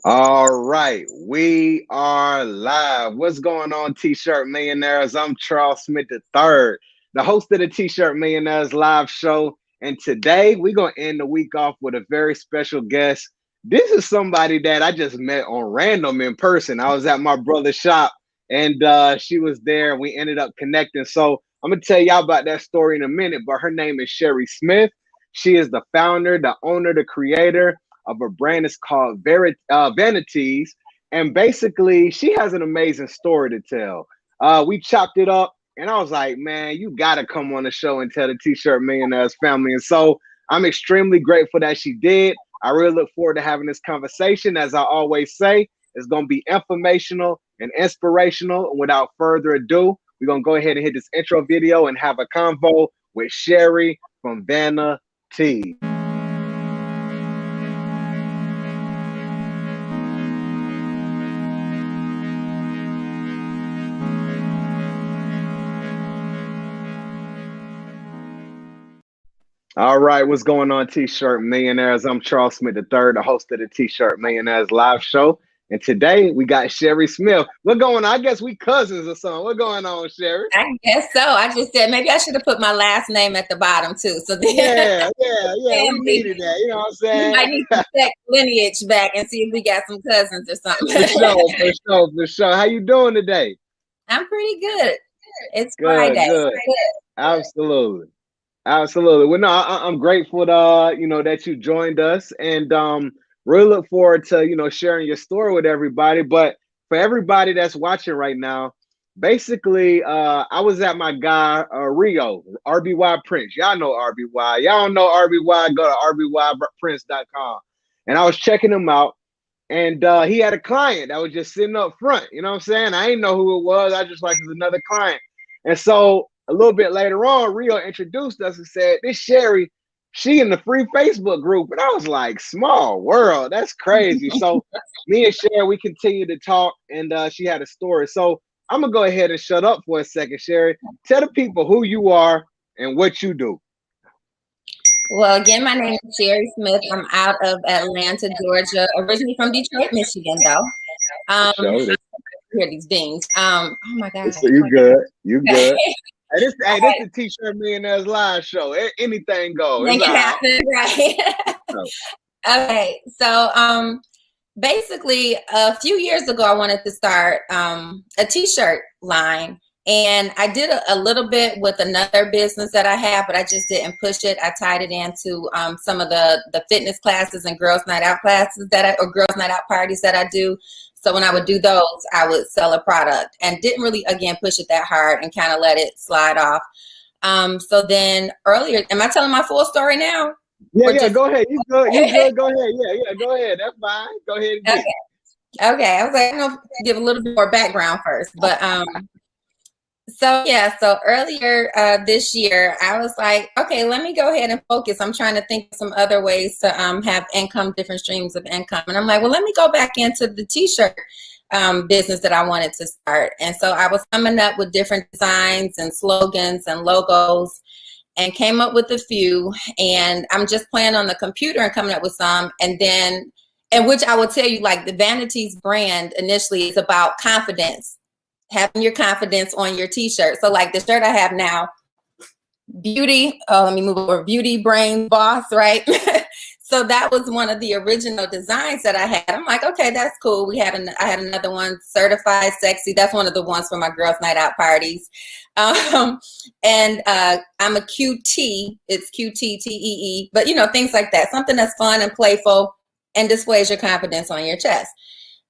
All right, we are live. What's going on, T-Shirt Millionaires? I'm Charles Smith III, the host of the T-Shirt Millionaires live show. And today we're going to end the week off with a very special guest. This is somebody that I just met on random in person. I was at my brother's shop and she was there and we ended up connecting. So I'm going to tell y'all about that story in a minute, but her name is Shari Smith. She is the founder, the owner, the creator of a brand that's called Vani-Tees. And basically, she has an amazing story to tell. We chopped it up, and I was like, man, you got to come on the show and tell the T-Shirt Millionaires family. And so I'm extremely grateful that she did. I really look forward to having this conversation. As I always say, it's going to be informational and inspirational. And without further ado, we're going to go ahead and hit this intro video and have a convo with Shari from Vani-Tees. All right, what's going on, T-Shirt Millionaires? I'm Charles Smith III, the host of the T-Shirt Millionaires live show. And today we got Shari Smith. What's going on? I guess we cousins or something. What's going on, Shari? I guess so. I just said maybe I should have put my last name at the bottom too. So then Yeah. We needed that. You know what I'm saying? I need to check lineage back and see if we got some cousins or something. For sure. How you doing today? I'm pretty good. It's Friday. Good. Absolutely. Well, no, I'm grateful to, that you joined us and really look forward to, sharing your story with everybody. But for everybody that's watching right now, basically, I was at my guy, Rio, RBY Prince. Y'all know RBY. Y'all don't know RBY, go to rbyyprince.com. And I was checking him out. And he had a client that was just sitting up front. You know what I'm saying? I didn't know who it was. I just like, it's another client. And so a little bit later on, Rio introduced us and said, this Shari, she in the free Facebook group. And I was like, small world. That's crazy. So me and Shari, we continued to talk and she had a story. So I'm going to go ahead and shut up for a second, Shari. Tell the people who you are and what you do. Well, again, my name is Shari Smith. I'm out of Atlanta, Georgia, originally from Detroit, Michigan, though. Hear these dings. Oh my God. You good. Hey, this is T-Shirt Millionaires live show. Anything goes. Make it happen, right? Okay, so basically, a few years ago, I wanted to start a T-shirt line, and I did a little bit with another business that I have, but I just didn't push it. I tied it into some of the fitness classes and girls' night out classes or girls' night out parties that I do. So when I would do those, I would sell a product and didn't really, again, push it that hard and kind of let it slide off. So then earlier, am I telling my full story now? Yeah, go ahead. You good. Go ahead. Yeah, go ahead. That's fine. Go ahead. Okay. I was like, I'm going to give a little bit more background first. But so earlier this year, I was like, okay, let me go ahead and focus. I'm trying to think of some other ways to have income, different streams of income. And I'm like, well, let me go back into the T-shirt business that I wanted to start. And so I was coming up with different designs and slogans and logos and came up with a few. And I'm just playing on the computer and coming up with some. And which I will tell you, like the Vani-Tees brand initially is about confidence. Having your confidence on your T-shirt. So like the shirt I have now, beauty, let me move over, beauty, brain, boss, right? So that was one of the original designs that I had. I'm like, okay, that's cool. I had another one, certified sexy. That's one of the ones for my girls' night out parties. I'm a QT, it's QTTEE, but things like that. Something that's fun and playful and displays your confidence on your chest.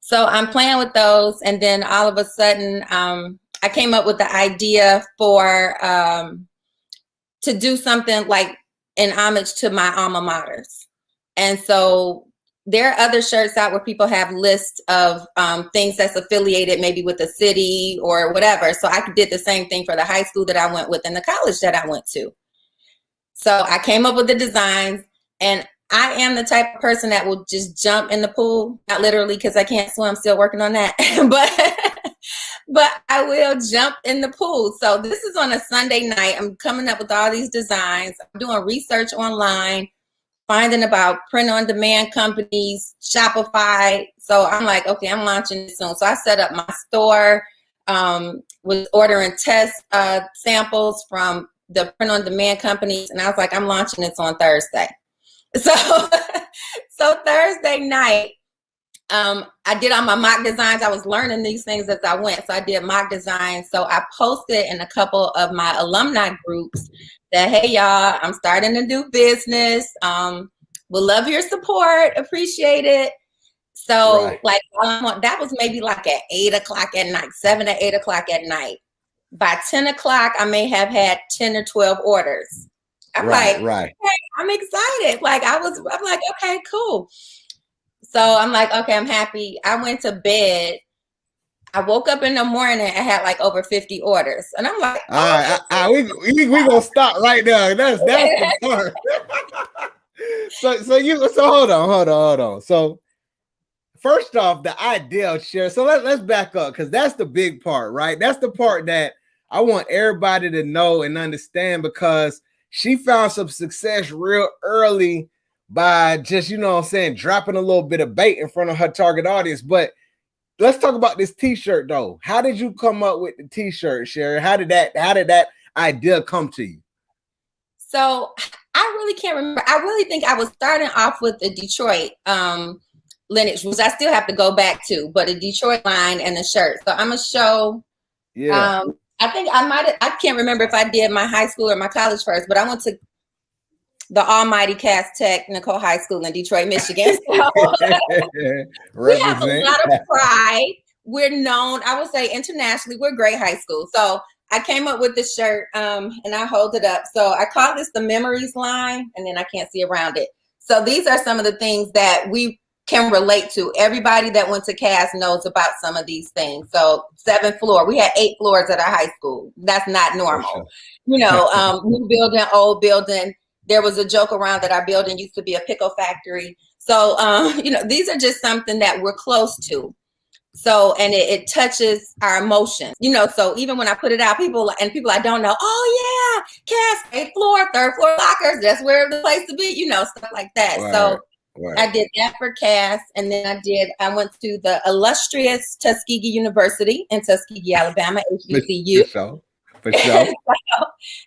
So I'm playing with those, and then all of a sudden, I came up with the idea for to do something like in homage to my alma maters. And so there are other shirts out where people have lists of things that's affiliated maybe with the city or whatever. So I did the same thing for the high school that I went with and the college that I went to. So I came up with the designs, and I am the type of person that will just jump in the pool, not literally because I can't swim, I'm still working on that, but I will jump in the pool. So this is on a Sunday night. I'm coming up with all these designs. I'm doing research online, finding about print-on-demand companies, Shopify. So I'm like, okay, I'm launching it soon. So I set up my store, was ordering test samples from the print-on-demand companies. And I was like, I'm launching this on Thursday. So, so Thursday night, I did all my mock designs. I was learning these things as I went. So I did mock designs. So I posted in a couple of my alumni groups that, hey, y'all, I'm starting a new business. Would love your support. Appreciate it. So like that was maybe like at 8 o'clock at night, 7 to 8 o'clock at night. By 10 o'clock, I may have had 10 or 12 orders. I'm like, okay, I'm excited. Like I'm like, okay, cool. So I'm like, okay, I'm happy. I went to bed. I woke up in the morning and had like over 50 orders. And I'm like, all right, we gonna stop right there. That's the part. so hold on. So first off, the ideal share. So let's back up, because that's the big part, right? That's the part that I want everybody to know and understand, because she found some success real early by just, you know what I'm saying, dropping a little bit of bait in front of her target audience. But let's talk about this t-shirt though. How did you come up with the t-shirt, Shari? How did that idea come to you? So I really can't remember. I really think I was starting off with the Detroit lineage, which I still have to go back to, but a Detroit line and a shirt. So I'm gonna show. Yeah. I think I can't remember if I did my high school or my college first, but I went to the almighty Cass Technical High School in Detroit, Michigan. So we have a lot of pride. We're known, I would say internationally, we're a great high school. So I came up with the shirt and I hold it up. So I call this the memories line, and then I can't see around it. So these are some of the things that we can relate to. Everybody that went to Cass knows about some of these things. So 7th floor, we had 8 floors at our high school. That's not normal. Sure. You know, new building, old building. There was a joke around that our building used to be a pickle factory. So, you know, these are just something that we're close to. So, and it touches our emotions, you know, so even when I put it out, people I don't know, oh yeah, Cass, 8th floor, 3rd floor lockers, that's where the place to be, you know, stuff like that. Right. So I did that for Cass. And then I went to the illustrious Tuskegee University in Tuskegee, Alabama, HBCU. For sure. So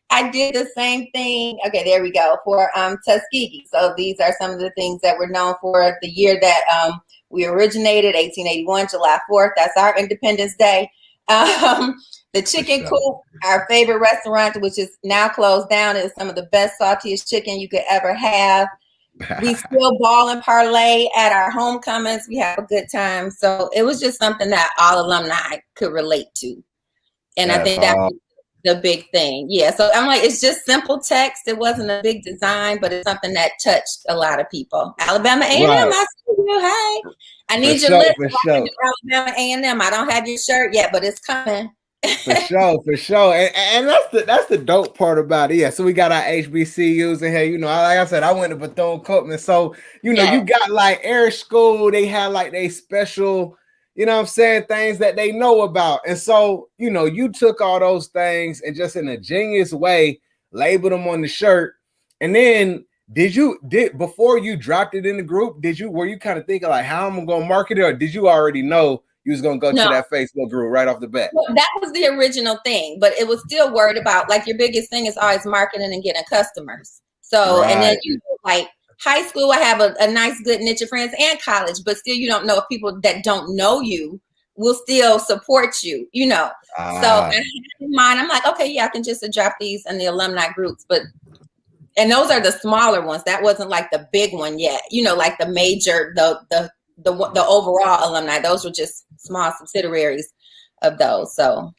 I did the same thing. Okay, there we go, for Tuskegee. So these are some of the things that we're known for. The year that we originated, 1881, July 4th. That's our Independence Day. The Chicken Coop, our favorite restaurant, which is now closed down, is some of the best saltiest chicken you could ever have. We still ball and parlay at our homecomings. We have a good time. So it was just something that all alumni could relate to. And I think that's the big thing. Yeah. So I'm like, it's just simple text. It wasn't a big design, but it's something that touched a lot of people. Alabama A&M, I see you. Hey, I need your list. Alabama A&M. I don't have your shirt yet, but it's coming. For sure. And that's the dope part about it. Yeah. So we got our HBCUs in here. You know, like I said, I went to Bethune-Cookman. So, you know, you got like Air School, they had like they special, you know what I'm saying, things that they know about. And so, you know, you took all those things and just in a genius way, labeled them on the shirt. And then before you dropped it in the group, were you kind of thinking like, how am I going to market it? Or did you already know you was going to go to that Facebook group right off the bat? Well, that was the original thing, but it was still worried about, like, your biggest thing is always marketing and getting customers. So, and then you like, high school, I have a nice, good niche of friends, and college, but still you don't know if people that don't know you will still support you, you know. So I had in mind, I'm like, okay, yeah, I can just drop these in the alumni groups, and those are the smaller ones. That wasn't like the big one yet, you know, like the major, the overall alumni. Those were just small subsidiaries of those. So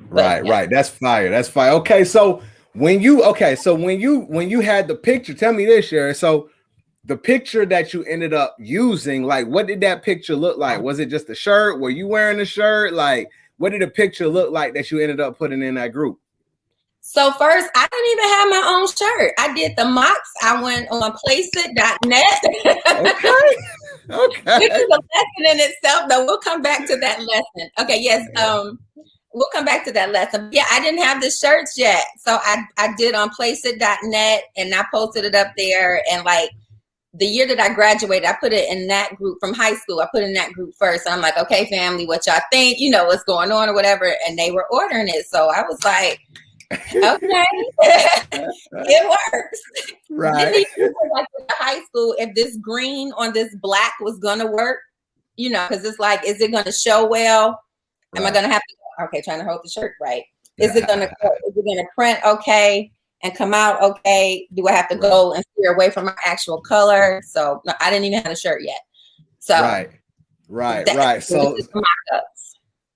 right. That's fire. Okay, so when you had the picture, tell me this, Shari. So the picture that you ended up using, like, what did that picture look like? Was it just a shirt? Were you wearing a shirt? Like, what did the picture look like that you ended up putting in that group? So first, I didn't even have my own shirt. I did the mocks. I went on placeit.net. Okay. This is a lesson in itself, though. We'll come back to that lesson. Okay, yes. We'll come back to that lesson. Yeah, I didn't have the shirts yet. So I did on placeit.net, and I posted it up there, and like the year that I graduated, I put it in that group from high school. I put it in that group first. And I'm like, okay, family, what y'all think? You know, what's going on or whatever. And they were ordering it. So I was like, okay, it works. Right. Didn't even like in high school if this green on this black was gonna work, you know, because it's like, is it gonna show well? Am I gonna have to? Okay, trying to hold the shirt right. Is it gonna print okay and come out okay? Do I have to go and steer away from my actual color? So no, I didn't even have a shirt yet. So right. So.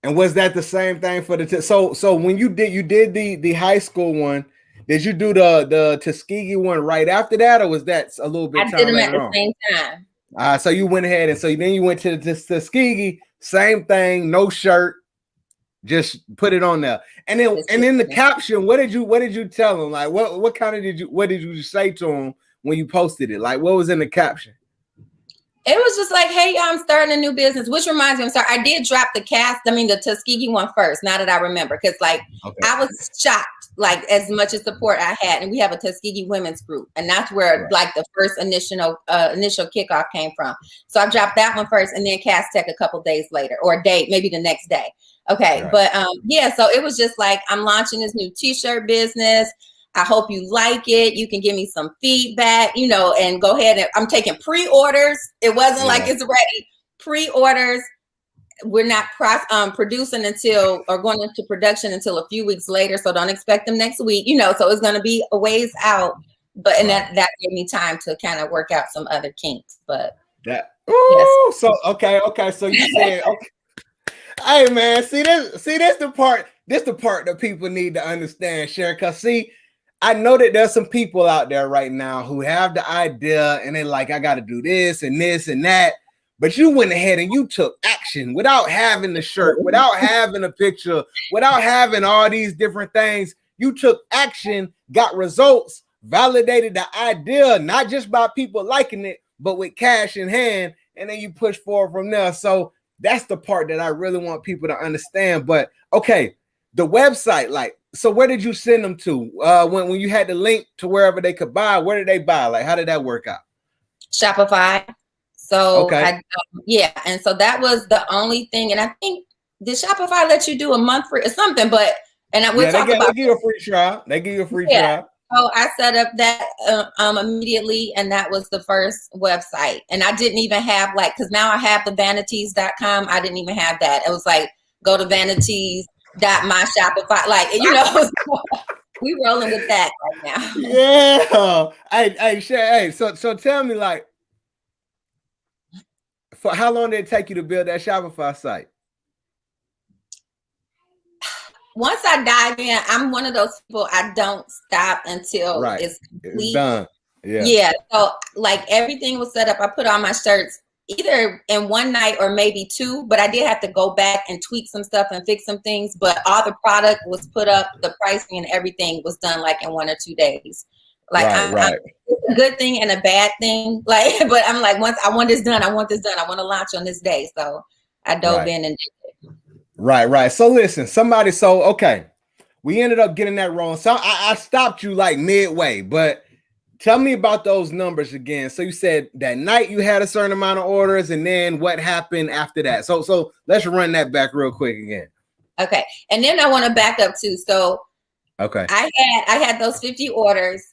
And was that the same thing for the so when you did the high school one, did you do the Tuskegee one right after that, or was that a little bit? I did them at the same time. So you went ahead and so then you went to the Tuskegee, same thing, no shirt, just put it on there. And then in the caption, what did you tell them? Like what did you say to them when you posted it? Like what was in the caption? It was just like, hey, I'm starting a new business, which reminds me, I'm sorry, I did drop the Tuskegee one first, now that I remember, because like I was shocked, like as much as support I had, and we have a Tuskegee women's group, and that's where like the first initial kickoff came from. So I dropped that one first, and then Cast Tech a couple days later, or a day, maybe the next day. Okay, but so it was just like, I'm launching this new t-shirt business. I hope you like it. You can give me some feedback, you know, and go ahead. And I'm taking pre-orders. It wasn't like it's ready. Pre-orders. We're not producing until, or going into production until a few weeks later. So don't expect them next week, you know, so it's going to be a ways out. But, and that gave me time to kind of work out some other kinks, but. So, okay. So you said, okay. Hey man, see this the part that people need to understand, Shari, because see, I know that there's some people out there right now who have the idea and they're like, I got to do this and this and that. But you went ahead and you took action without having the shirt, without having a picture, without having all these different things. You took action, got results, validated the idea, not just by people liking it, but with cash in hand. And then you push forward from there. So that's the part that I really want people to understand. But okay, the website, like, so where did you send them to? When you had the link to wherever they could buy, where did they buy? Like, how did that work out? Shopify. So and so that was the only thing. And I think did Shopify let you do a month free or something? But they give you a free trial. They give you a free trial. So I set up that immediately, and that was the first website. And I didn't even have because now I have the Vani-Tees.com. I didn't even have that. It was like, go to Vani-Tees.my Shopify. You know, we rolling with that right now. Yeah. Hey, so tell me, like, for how long did it take you to build that Shopify site? Once I dive in, I'm one of those people, I don't stop until it's complete. It's done. Yeah. So like everything was set up. I put on my shirts either in one night or maybe two, but I did have to go back and tweak some stuff and fix some things. But all the product was put up, the pricing and everything was done like in 1 or 2 days. Like it's a good thing and a bad thing. Like, but I'm like, once I want this done, I want to launch on this day. So I dove in and did it. Right. So listen, okay, we ended up getting that wrong. So I stopped you like midway, but tell me about those numbers again. So you said that night you had a certain amount of orders, and then what happened after that? So let's run that back real quick again. Okay, and then I want to back up too. So okay, I had those 50 orders.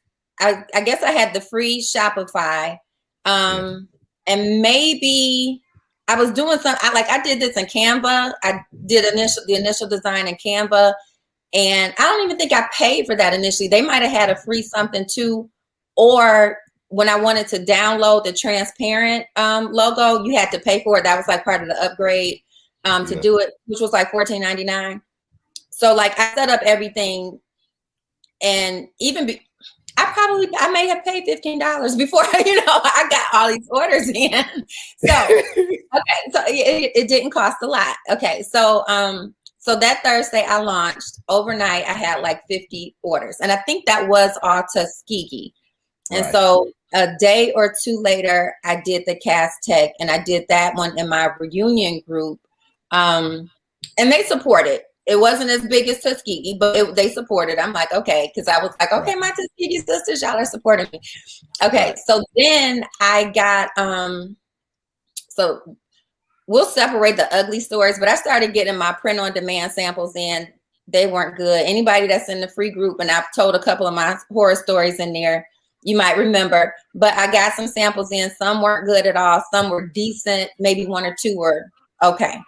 I guess I had the free Shopify, and maybe I was doing I did this in Canva. I did the initial design in Canva, and I don't even think I paid for that initially. They might have had a free something too, or when I wanted to download the transparent logo, you had to pay for it. That was like part of the upgrade to do it, which was like $14.99. So like I set up everything, and even I may have paid $15 before I got all these orders in. So so it didn't cost a lot. Okay, so so that Thursday I launched. Overnight I had like 50 orders, and I think that was all Tuskegee. And so a day or two later, I did the Cast Tech, and I did that one in my reunion group. And they supported. It wasn't as big as Tuskegee, but they supported. I'm like, okay, because I was like, okay, Right. my Tuskegee sisters, y'all are supporting me. Okay, Right. so then I got so we'll separate the ugly stories, but I started getting my print on demand samples in. They weren't good. Anybody that's in the free group, and I've told a couple of my horror stories in there, you might remember, but I got some samples in. Some weren't good at all. Some were decent. Maybe one or two were okay.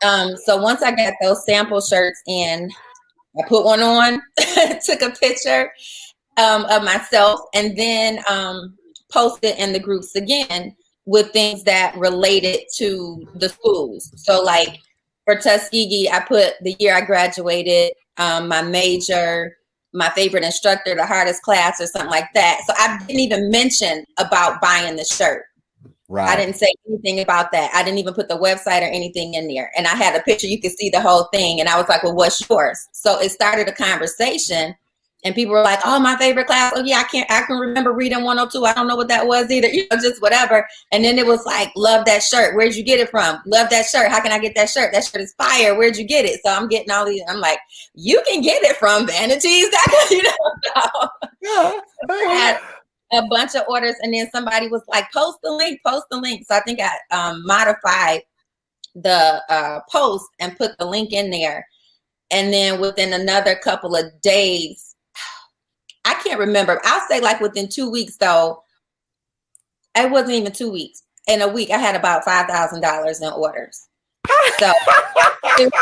So once I got those sample shirts in, I put one on, took a picture of myself, and then posted in the groups again with things that related to the schools. So like for Tuskegee, I put the year I graduated, my major, my favorite instructor, the hardest class, or something like that. So I didn't even mention about buying the shirt. Right. I didn't say anything about that. I didn't even put the website or anything in there. And I had a picture, you could see the whole thing. And I was like, well, what's yours? So it started a conversation. And people were like, oh, my favorite class. Oh, yeah, I can remember reading 102. I don't know what that was either. Just whatever. And then it was like, love that shirt. Where'd you get it from? Love that shirt. How can I get that shirt? That shirt is fire. Where'd you get it? So I'm getting all these. I'm like, you can get it from Vani-Tees. Yeah. Had a bunch of orders, and then somebody was like, post the link. So I think I modified the post and put the link in there. And then within another couple of days, I can't remember. I'll say like within 2 weeks, though. It wasn't even 2 weeks. In a week, I had about $5,000 in orders. So it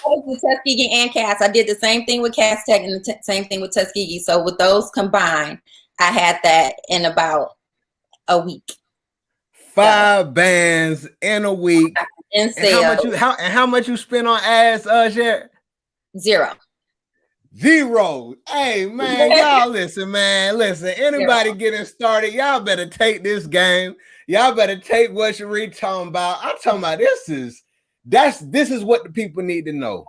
was with Tuskegee and Cass. I did the same thing with Cass Tech and the same thing with Tuskegee. So with those combined, I had that in about a week. 5 bands in a week. In sales. And how much you spent on ads, Shari? Zero. Hey, man, y'all listen, man. Listen, anybody getting started, y'all better take this game. Y'all better take what Shari talking about. I'm talking about this is what the people need to know.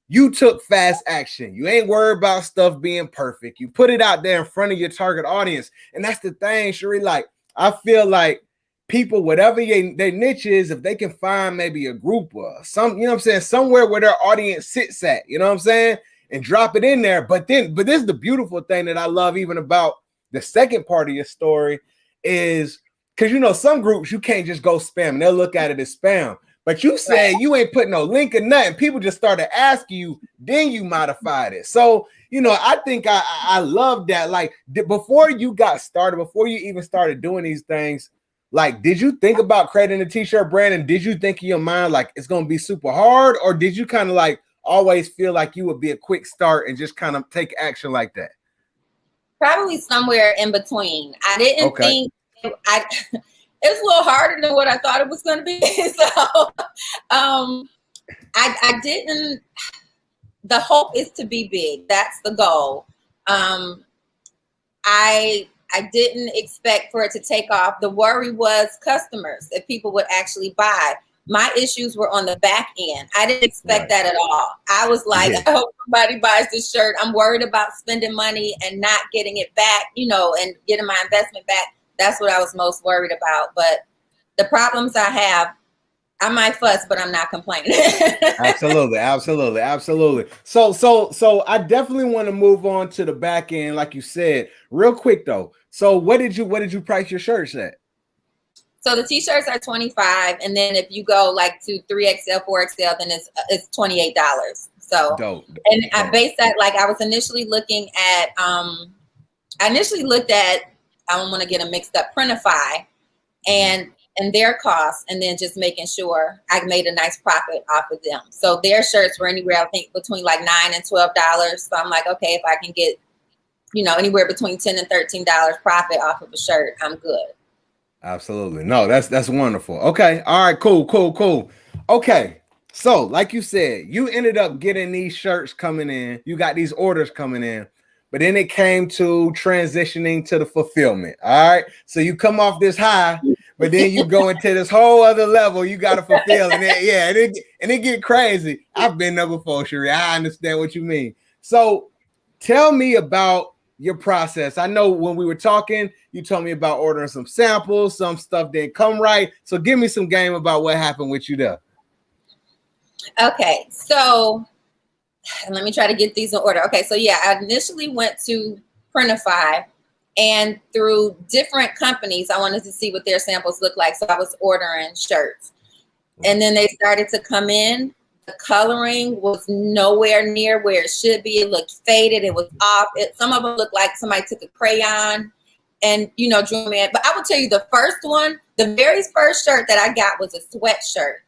You took fast action. You ain't worried about stuff being perfect. You put it out there in front of your target audience. And that's the thing, Shari. Like, I feel like people, whatever their niche is, if they can find maybe a group or some, you know what I'm saying, somewhere where their audience sits at, you know what I'm saying, and drop it in there. But this is the beautiful thing that I love even about the second part of your story is because, some groups you can't just go spam and they'll look at it as spam. But you said you ain't put no link or nothing. People just started asking you, then you modified it. So, I think I love that. Like before you got started, before you even started doing these things, like, did you think about creating a t-shirt brand? And did you think in your mind, like, it's going to be super hard? Or did you kind of like always feel like you would be a quick start and just kind of take action like that? Probably somewhere in between. I didn't think it was a little harder than what I thought it was going to be. So I didn't, the hope is to be big. That's the goal. I didn't expect for it to take off. The worry was customers, if people would actually buy. My issues were on the back end. I didn't expect that at all. I was like, I hope somebody buys this shirt. I'm worried about spending money and not getting it back, and getting my investment back. That's what I was most worried about. But the problems I have, I might fuss, but I'm not complaining. Absolutely. So I definitely want to move on to the back end, like you said, real quick though. So what did you price your shirts at? So the t-shirts are $25, and then if you go like to 3XL, 4XL, then it's $28. So dope. I based that, like, I was initially looking at I don't want to get them mixed up, Printify and their costs, and then just making sure I made a nice profit off of them. So their shirts were anywhere, I think, between like $9 and $12. So I'm like, okay, if I can get, anywhere between $10 and $13 profit off of a shirt, I'm good. Absolutely. No, that's wonderful. Okay. All right, cool. Okay. So like you said, you ended up getting these shirts coming in. You got these orders coming in, but then it came to transitioning to the fulfillment. All right. So you come off this high, but then you go into this whole other level. You got to fulfill. And it get crazy. I've been there before, Shari. I understand what you mean. So tell me about your process. I know when we were talking, you told me about ordering some samples, some stuff didn't come right. So give me some game about what happened with you there. Okay, so let me try to get these in order. Okay, so yeah, I initially went to Printify, and through different companies, I wanted to see what their samples look like. So I was ordering shirts, and then they started to come in. The coloring was nowhere near where it should be. It looked faded. It was off. Some of them looked like somebody took a crayon and, you know, drew them in. But I will tell you, the first one, the very first shirt that I got was a sweatshirt.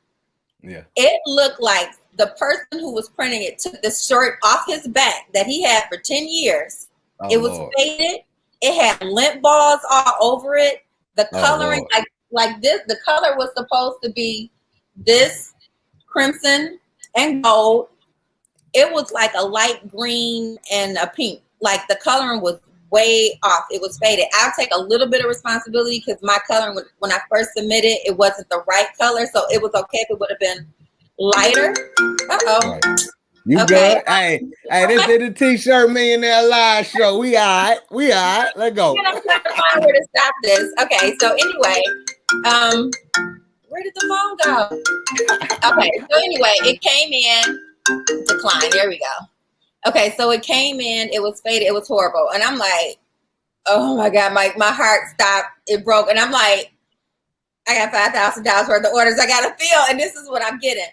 Yeah. It looked like the person who was printing it took the shirt off his back that he had for 10 years. Oh, it was Lord. faded. It had lint balls all over it. The coloring, like this, the color was supposed to be this crimson and gold. It was like a light green and a pink. Like the coloring was way off. It was faded. I'll take a little bit of responsibility because my coloring, when I first submitted, it wasn't the right color. So it was okay if it would have been lighter. Uh-oh. Right. You good? Hey, this is the T-shirt Millionaire Live show. We all right. Let's go. I'm trying to find where to stop this. Okay, so anyway, where did the phone go? Okay, so anyway, it came in, decline. There we go. Okay, so it came in, it was faded, it was horrible. And I'm like, oh my God, my heart stopped, it broke. And I'm like, I got $5,000 worth of orders I gotta fill, and this is what I'm getting.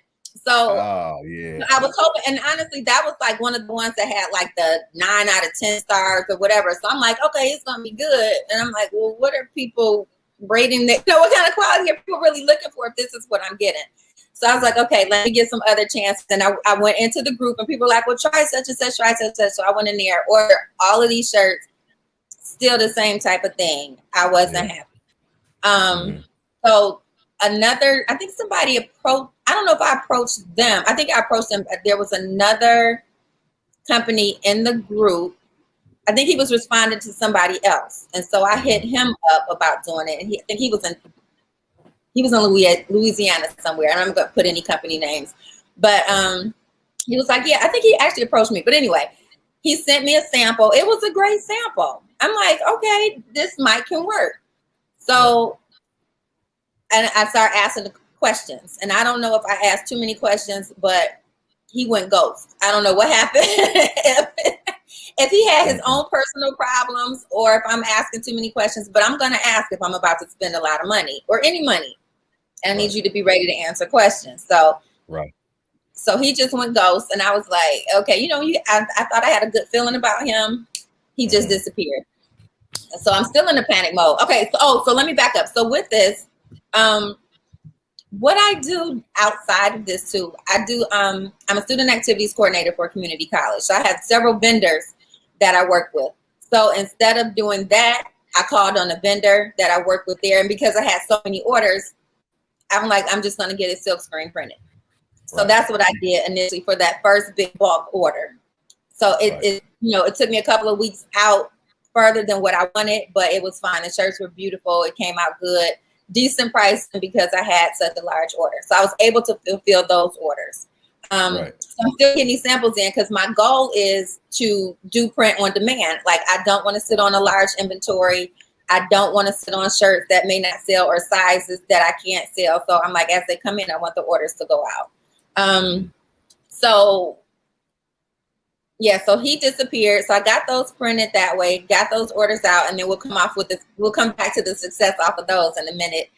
So yeah. I was hoping, and honestly, that was like one of the ones that had like the 9 out of 10 stars or whatever. So I'm like, okay, it's gonna be good. And I'm like, well, what are people rating that? You know, what kind of quality are people really looking for if this is what I'm getting? So I was like, okay, let me get some other chances. And I went into the group, and people were like, well, try such and such, try such and such. So I went in there, ordered all of these shirts, still the same type of thing. I wasn't happy. So another, I think somebody approached, I don't know if I approached them. I think I approached them. There was another company in the group. I think he was responding to somebody else. And so I hit him up about doing it. And I think he was in Louisiana somewhere. And I'm going to put any company names. But he was like, yeah, I think he actually approached me. But anyway, he sent me a sample. It was a great sample. I'm like, okay, this can work. So, and I started asking the questions. And I don't know if I asked too many questions, but he went ghost. I don't know what happened. If he had his own personal problems or if I'm asking too many questions, but I'm going to ask if I'm about to spend a lot of money or any money. And I need you to be ready to answer questions. So, so he just went ghost, and I was like, okay, you know, I thought I had a good feeling about him. He just disappeared. So I'm still in the panic mode. Okay. So let me back up. So with this, what I do outside of this too, I'm a student activities coordinator for a community college. So I have several vendors that I work with. So instead of doing that, I called on a vendor that I work with there. And because I had so many orders, I'm like, I'm just going to get it silk screen printed. So that's what I did initially for that first big bulk order. So it took me a couple of weeks out further than what I wanted, but it was fine. The shirts were beautiful. It came out good, decent price because I had such a large order. So I was able to fulfill those orders. So I'm still getting these samples in because my goal is to do print on demand. Like I don't want to sit on a large inventory. I don't want to sit on shirts that may not sell or sizes that I can't sell. So I'm like, as they come in, I want the orders to go out. So he disappeared. So I got those printed that way, got those orders out, and then we'll come back to the success off of those in a minute.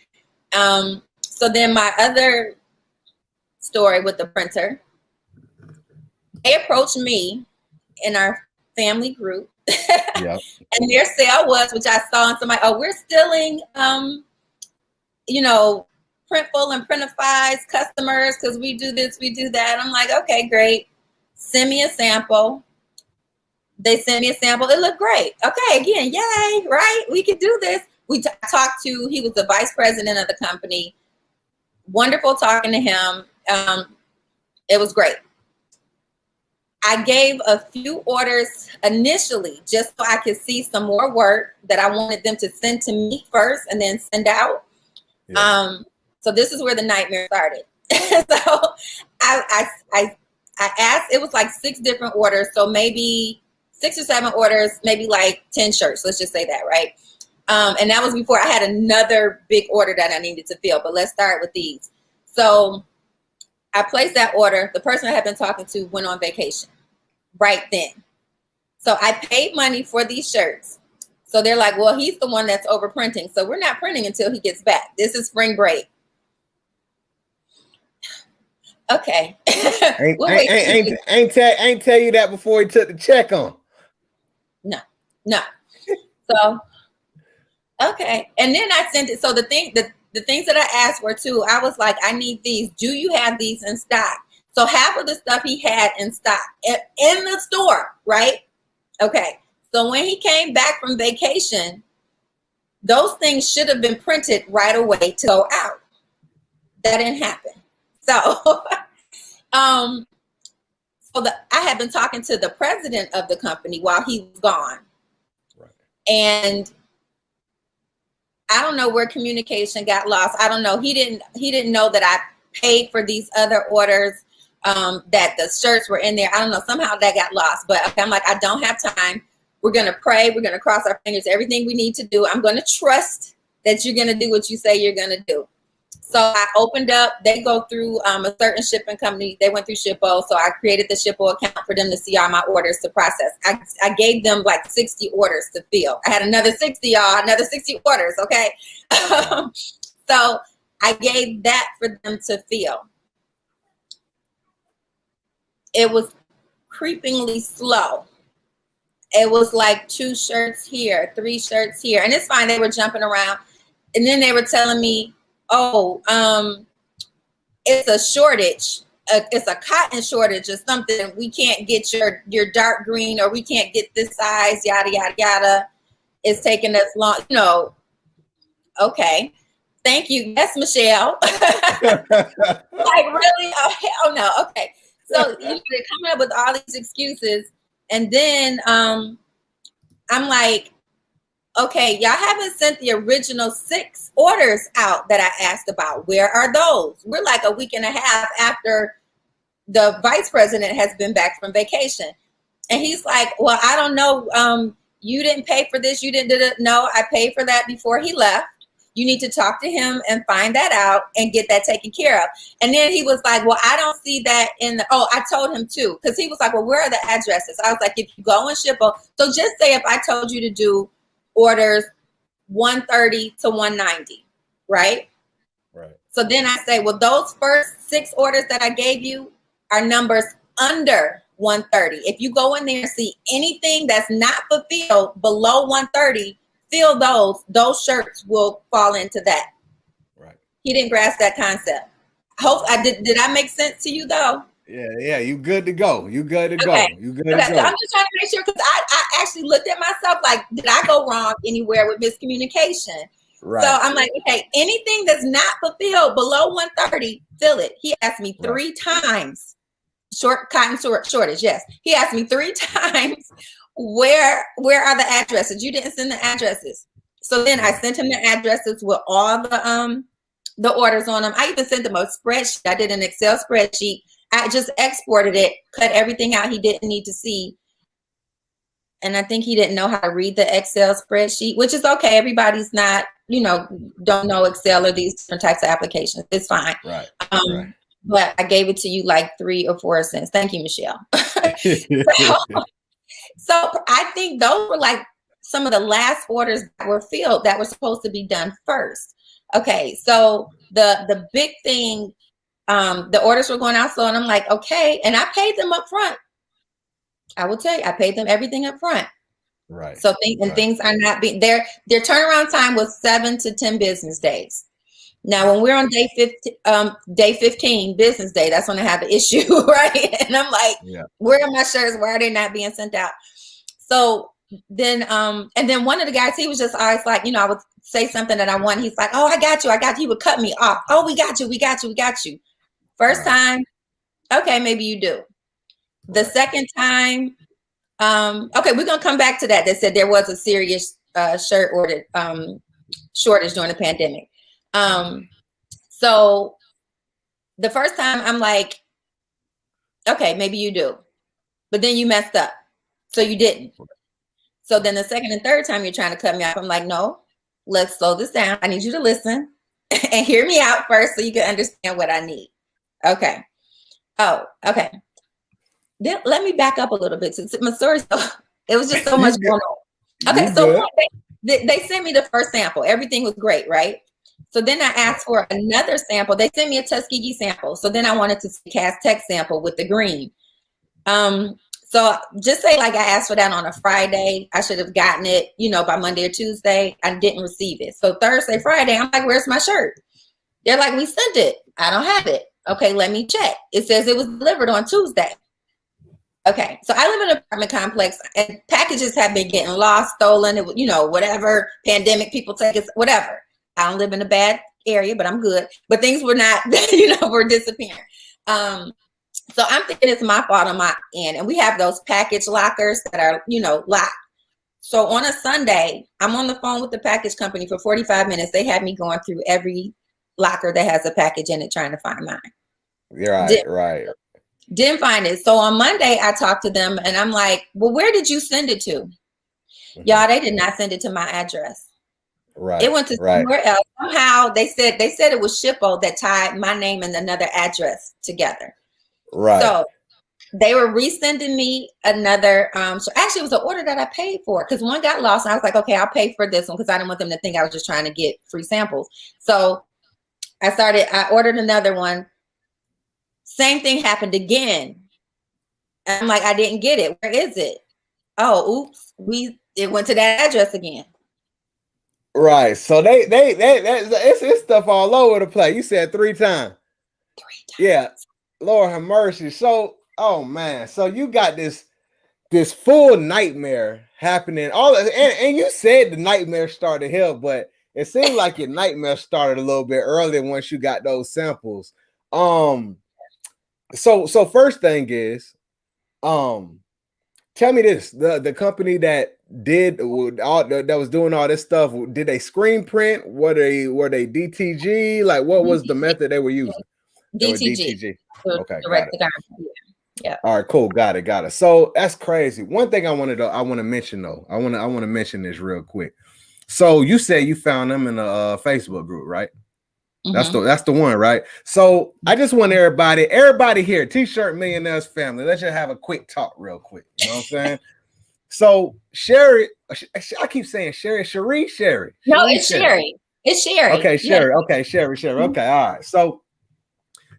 So then my other story with the printer, they approached me in our family group. And their sale was, which I saw on somebody, we're stealing, Printful and Printify's customers because we do this, we do that. I'm like, okay, great. Send me a sample. They sent me a sample. It looked great. Okay, again, yay, right? We could do this. We talked to, he was the vice president of the company. Wonderful talking to him. It was great. I gave a few orders initially just so I could see some more work that I wanted them to send to me first and then send out. So this is where the nightmare started. So I asked, it was like 6 different orders. So maybe 6 or 7 orders, maybe like 10 shirts. Let's just say that, right? And that was before I had another big order that I needed to fill. But let's start with these. So I placed that order. The person I had been talking to went on vacation right then. So I paid money for these shirts. So they're like, well, he's the one that's overprinting. So we're not printing until he gets back. This is spring break. Okay. Ain't tell you that before he took the check on. No. So, okay. And then I sent it. So the things that I asked for too, I was like, I need these. Do you have these in stock? So half of the stuff he had in stock in the store, right? Okay. So when he came back from vacation, those things should have been printed right away to go out. That didn't happen. So, I had been talking to the president of the company while he was gone. Right. And I don't know where communication got lost. I don't know. He didn't know that I paid for these other orders, that the shirts were in there. I don't know. Somehow that got lost. But I'm like, I don't have time. We're going to pray. We're going to cross our fingers. Everything we need to do. I'm going to trust that you're going to do what you say you're going to do. So I opened up. They go through a certain shipping company. They went through Shippo. So I created the Shippo account for them to see all my orders to process. I gave them like 60 orders to fill. I had another 60 orders. Okay. So I gave that for them to fill. It was creepingly slow. It was like 2 shirts here, 3 shirts here. And it's fine. They were jumping around. And then they were telling me, it's a shortage. It's a cotton shortage or something. We can't get your dark green, or we can't get this size, yada, yada, yada. It's taking us long. Okay. Thank you. Yes, Michelle. Like, really? Oh, hell no. Okay. So they're coming up with all these excuses. And then I'm like, okay, y'all haven't sent the original 6 orders out that I asked about. Where are those? We're like a week and a half after the vice president has been back from vacation. And he's like, well, I don't know. You didn't pay for this. You didn't. No, I paid for that before he left. You need to talk to him and find that out and get that taken care of. And then he was like, well, I don't see that I told him too. Because he was like, well, where are the addresses? I was like, if you go and Shippo. So just say if I told you to do orders 130 to 190, right? Right. So then I say, well, those first 6 orders that I gave you are numbers under 130. If you go in there and see anything that's not fulfilled below 130, fill those shirts will fall into that. Right. He didn't grasp that concept. Hope I did. Did I make sense to you though? Yeah. You good to go. You good to go. Okay. You good to So go. I'm just trying to make sure, because I actually looked at myself like, did I go wrong anywhere with miscommunication? Right. So I'm like, okay, anything that's not fulfilled below 130, fill it. He asked me 3 times. Cotton shortage. Yes. He asked me 3 times. Where are the addresses? You didn't send the addresses. So then I sent him the addresses with all the orders on them. I even sent him a spreadsheet. I did an Excel spreadsheet. I just exported it, cut everything out he didn't need to see. And I think he didn't know how to read the Excel spreadsheet, which is okay. Everybody's not, don't know Excel or these different types of applications. It's fine. Right. Right. But I gave it to you like 3 or 4 cents. Thank you, Michelle. So I think those were like some of the last orders that were filled that were supposed to be done first. Okay, so the big thing, the orders were going out slow, and I'm like, okay, and I paid them up front. I will tell you, I paid them everything up front. Right. So things are not being their turnaround time was 7 to 10 business days. Now, when we're on day 15, business day, that's when I have an issue, right? And I'm like, where are my shirts? Why are they not being sent out? So then, and then one of the guys, he was just always like, I would say something that I want. He's like, oh, I got you. He would cut me off. Oh, we got you. First time, okay, maybe you do. The second time, okay, we're going to come back to that. They said there was a serious shirt order shortage during the pandemic. So the first time I'm like, okay, maybe you do, but then you messed up. So you didn't. So then the second and third time you're trying to cut me off. I'm like, no, let's slow this down. I need you to listen and hear me out first so you can understand what I need. Okay. Oh, okay. Then let me back up a little bit. My story, it was just so much going on. Okay, so they sent me the first sample. Everything was great, right? So then I asked for another sample. They sent me a Tuskegee sample. So then I wanted to see Cass Tech sample with the green. So just say like I asked for that on a Friday. I should have gotten it, by Monday or Tuesday. I didn't receive it. So Thursday, Friday, I'm like, where's my shirt? They're like, we sent it. I don't have it. Okay, let me check. It says it was delivered on Tuesday. Okay, so I live in an apartment complex, and packages have been getting lost, stolen, whatever, pandemic, people take it, whatever. I don't live in a bad area, but I'm good. But things were not, were disappearing. So I'm thinking it's my fault on my end. And we have those package lockers that are, locked. So on a Sunday, I'm on the phone with the package company for 45 minutes. They had me going through every locker that has a package in it, trying to find mine. Right. Didn't find it. So on Monday, I talked to them and I'm like, well, where did you send it to? Y'all, they did not send it to my address. Right. It went to somewhere else. Somehow they said it was Shippo that tied my name and another address together. Right. So they were resending me another. So actually, it was an order that I paid for because one got lost. And I was like, okay, I'll pay for this one because I didn't want them to think I was just trying to get free samples. So I ordered another one. Same thing happened again. I'm like, I didn't get it. Where is it? Oh, oops. It went to that address again. Right. So it's stuff all over the place. You said 3 times. 3 times. Yeah. Lord have mercy. So, oh man. So you got this full nightmare happening. And you said the nightmare started here, but it seemed like your nightmare started a little bit earlier once you got those samples. So first thing is, tell me this: the company that was doing all this stuff, did they screen print? Were they DTG? Like, what was the method they were using? DTG. Okay, got it. Yeah. All right, cool. Got it. So that's crazy. One thing I want to mention though. I want to mention this real quick. So you said you found them in a Facebook group, right? Mm-hmm. That's the one, right? So I just want everybody here, T-shirt Millionaires family. Let's just have a quick talk real quick. You know what I'm saying? So Shari, I keep saying Shari. No, it's Shari. It's Shari. Okay, Shari. Yeah. Okay, Shari. Okay, all right. So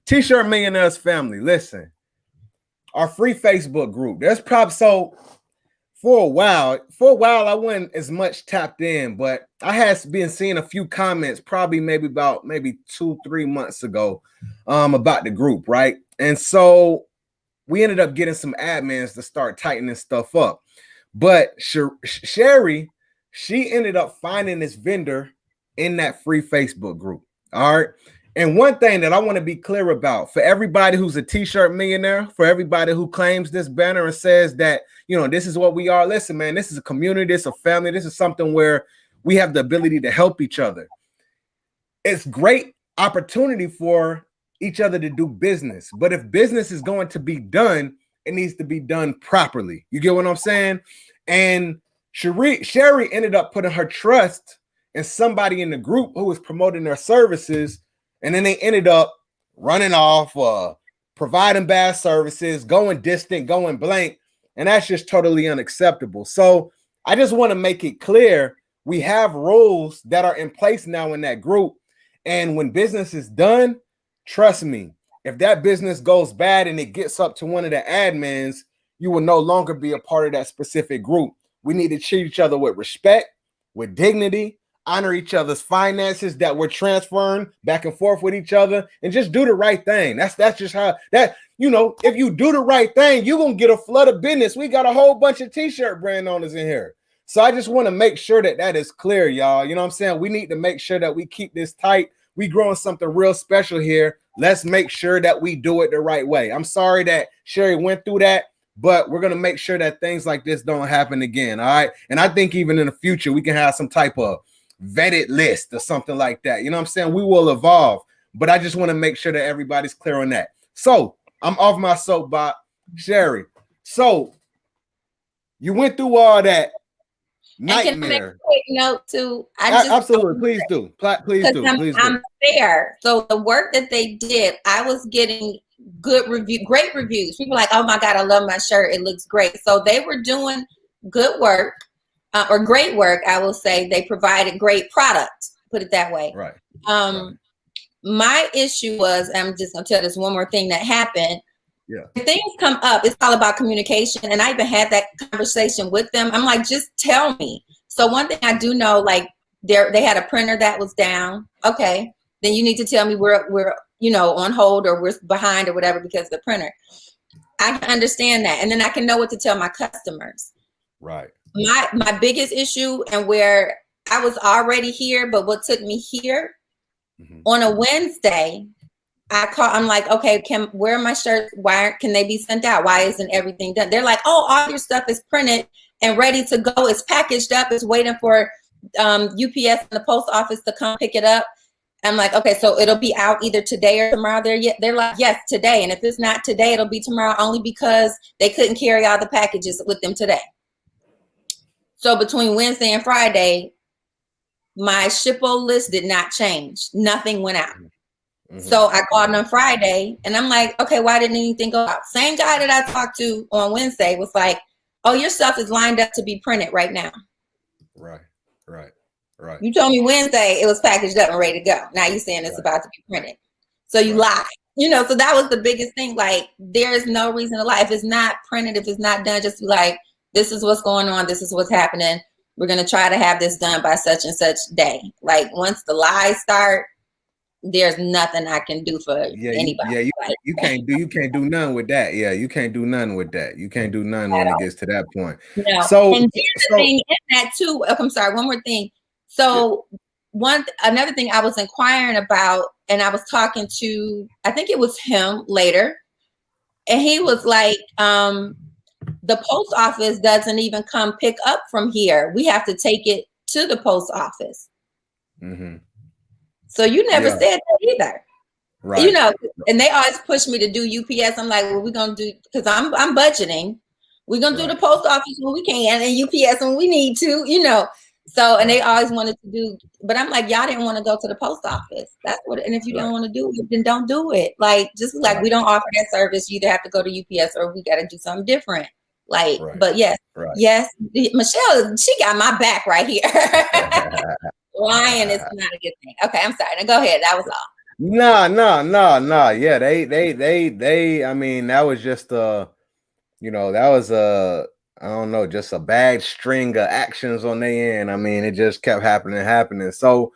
T-shirt Millionaires family, listen. Our free Facebook group. There's probably for a while, I wasn't as much tapped in, but I had been seeing a few comments maybe 2-3 months ago about the group, right? And so we ended up getting some admins to start tightening stuff up. But Shari, she ended up finding this vendor in that free Facebook group. All right. And one thing that I want to be clear about for everybody who's a T-shirt millionaire, for everybody who claims this banner and says that, this is what we are. Listen, man, this is a community. This is a family. This is something where we have the ability to help each other. It's great opportunity for each other to do business. But if business is going to be done, it needs to be done properly. You get what I'm saying? And Shari ended up putting her trust in somebody in the group who was promoting their services. And then they ended up running off, providing bad services, going distant, going blank. And that's just totally unacceptable. So I just want to make it clear, we have rules that are in place now in that group. And when business is done, trust me, if that business goes bad and it gets up to one of the admins, you will no longer be a part of that specific group. We need to treat each other with respect, with dignity, honor each other's finances that we're transferring back and forth with each other, and just do the right thing. That's just how that, if you do the right thing, you're going to get a flood of business. We got a whole bunch of T-shirt brand owners in here. So I just want to make sure that is clear, y'all. You know what I'm saying? We need to make sure that we keep this tight. We growing something real special here. Let's make sure that we do it the right way. I'm sorry that Shari went through that, but we're going to make sure that things like this don't happen again. All right. And I think even in the future, we can have some type of vetted list or something like that. You know what I'm saying? We will evolve, but I just want to make sure that everybody's clear on that. So I'm off my soapbox. Shari, so you went through all that nightmare. And can I make a quick note too? Absolutely. Please do. Please do. fair. So the work that they did, I was getting great reviews. People were like, oh my God, I love my shirt. It looks great. So they were doing good work, or great work. I will say they provided great product, put it that way. Right. My issue was, I'm just going to tell this one more thing that happened. Yeah. If things come up, it's all about communication. And I even had that conversation with them. I'm like, just tell me. So one thing I do know, like they had a printer that was down. Okay. Then you need to tell me we're on hold or we're behind or whatever because of the printer. I can understand that. And then I can know what to tell my customers. Right. My biggest issue, and where I was already here, but what took me here, on a Wednesday, I'm like, okay, where are my shirts? Why can they be sent out? Why isn't everything done? They're like, oh, all your stuff is printed and ready to go. It's packaged up. It's waiting for UPS and the post office to come pick it up. I'm like, okay, so it'll be out either today or tomorrow. They're like, yes, today. And if it's not today, it'll be tomorrow, only because they couldn't carry all the packages with them today. So between Wednesday and Friday, my shippo list did not change. Nothing went out. So I called on Friday and I'm like, okay, why didn't anything go out? Same guy that I talked to on Wednesday was like, oh, your stuff is lined up to be printed right now. Right. You told me Wednesday it was packaged up and ready to go. Now you're saying it's about to be printed. So you lied. So that was the biggest thing. Like, there is no reason to lie. If it's not printed, if it's not done, just be like, this is what's going on. This is what's happening. We're going to try to have this done by such and such day. Like, once the lies start, there's nothing I can do for anybody. Yeah, you can't do nothing with that. Yeah, you can't do nothing with that. You can't do nothing when it gets to that point. No. So, and here's the thing in that too. Oh, I'm sorry, one more thing. So another thing I was inquiring about, and I was talking to, I think it was him later, and he was like, the post office doesn't even come pick up from here. We have to take it to the post office. So you never said that either. Right. And they always push me to do UPS. I'm like, well, we're going to do, because I'm budgeting. We're going to do the post office when we can and UPS when we need to, So, and they always wanted to do, but I'm like, y'all didn't want to go to the post office. That's what, and if you don't want to do it, then don't do it. Like, just like, we don't offer that service. You either have to go to UPS or we got to do something different. Like, but yes, Michelle, she got my back right here. Lying is not a good thing. Okay, I'm sorry. Now go ahead. That was all. No. Yeah, they. I mean, that was just that was I don't know, just a bad string of actions on their end. I mean, it just kept happening. So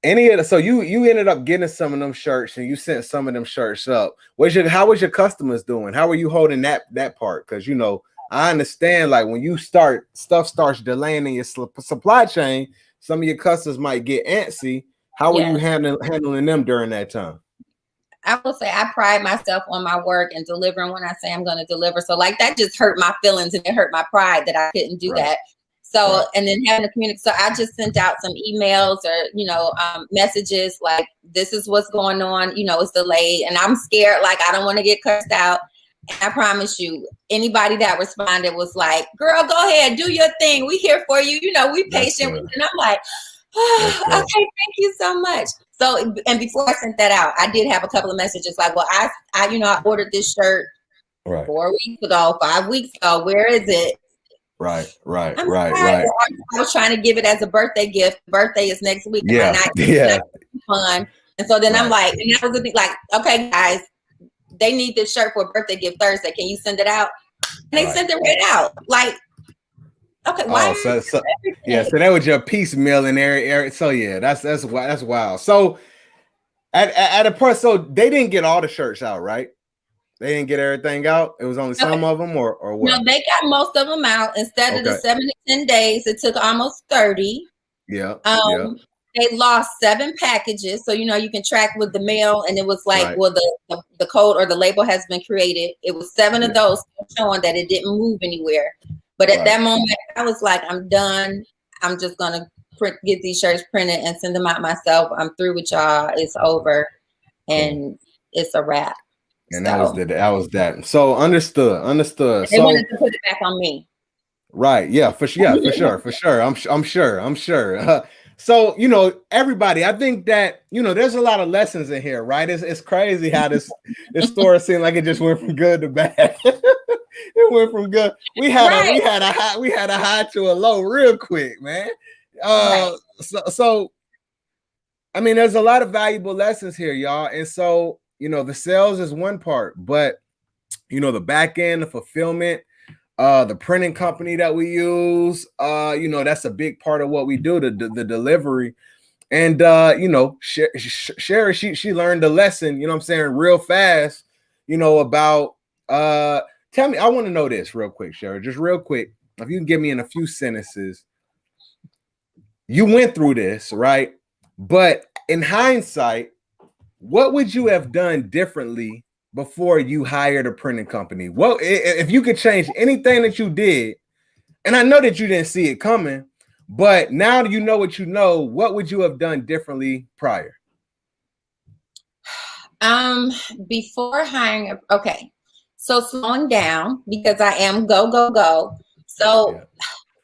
so you ended up getting some of them shirts and you sent some of them shirts up. How was your customers doing? How were you holding that part? Because I understand, like, when stuff starts delaying in your supply chain, some of your customers might get antsy. How were you handling them during that time? I will say I pride myself on my work and delivering when I say I'm going to deliver. So, like, that just hurt my feelings and it hurt my pride that I couldn't do that. So, and then having to communicate. So I just sent out some emails or, messages like, this is what's going on. It's delayed and I'm scared. Like, I don't want to get cursed out. And I promise you, anybody that responded was like, girl, go ahead, do your thing. We here for you. We patient. And I'm like, oh, okay, thank you so much. So, and before I sent that out, I did have a couple of messages like, well, I ordered this shirt 4 weeks ago, 5 weeks ago. Where is it? Right. I was trying to give it as a birthday gift. Birthday is next week. Yeah. Fun. And so then I'm like, and that was the thing, like, okay, guys, they need this shirt for a birthday gift Thursday. Can you send it out? And they sent it right out. Like, okay, why? So that was your piecemeal in there. So yeah, that's wild. So at a point, so they didn't get all the shirts out, right? They didn't get everything out. It was only some of them, or what? No, they got most of them out. Instead of the 7 to 10 days, it took almost 30. Yeah. They lost 7 packages, so you can track with the mail, and it was like, well, the code or the label has been created. It was 7 of those showing that it didn't move anywhere. But at that moment, I was like, I'm done. I'm just gonna get these shirts printed and send them out myself. I'm through with y'all. It's over, and it's a wrap. And that was that. So understood. They wanted to put it back on me. Right. Yeah. For sure. I'm sure. So, everybody, I think that, there's a lot of lessons in here, right? It's crazy how this story seemed like it just went from good to bad. It went from good. We had a high to a low real quick, man. Right. So I mean, there's a lot of valuable lessons here, y'all. And so, the sales is one part, but the back end, the fulfillment, the printing company that we use, that's a big part of what we do, the delivery. And Shari, she learned the lesson, what I'm saying, real fast, about tell me, I want to know this real quick, Shari, just real quick. If you can give me in a few sentences, you went through this, right? But in hindsight, what would you have done differently before you hired a printing company? Well, if you could change anything that you did, and I know that you didn't see it coming, but now you know what you know, what would you have done differently prior? Before hiring, okay. So slowing down, because I am go. So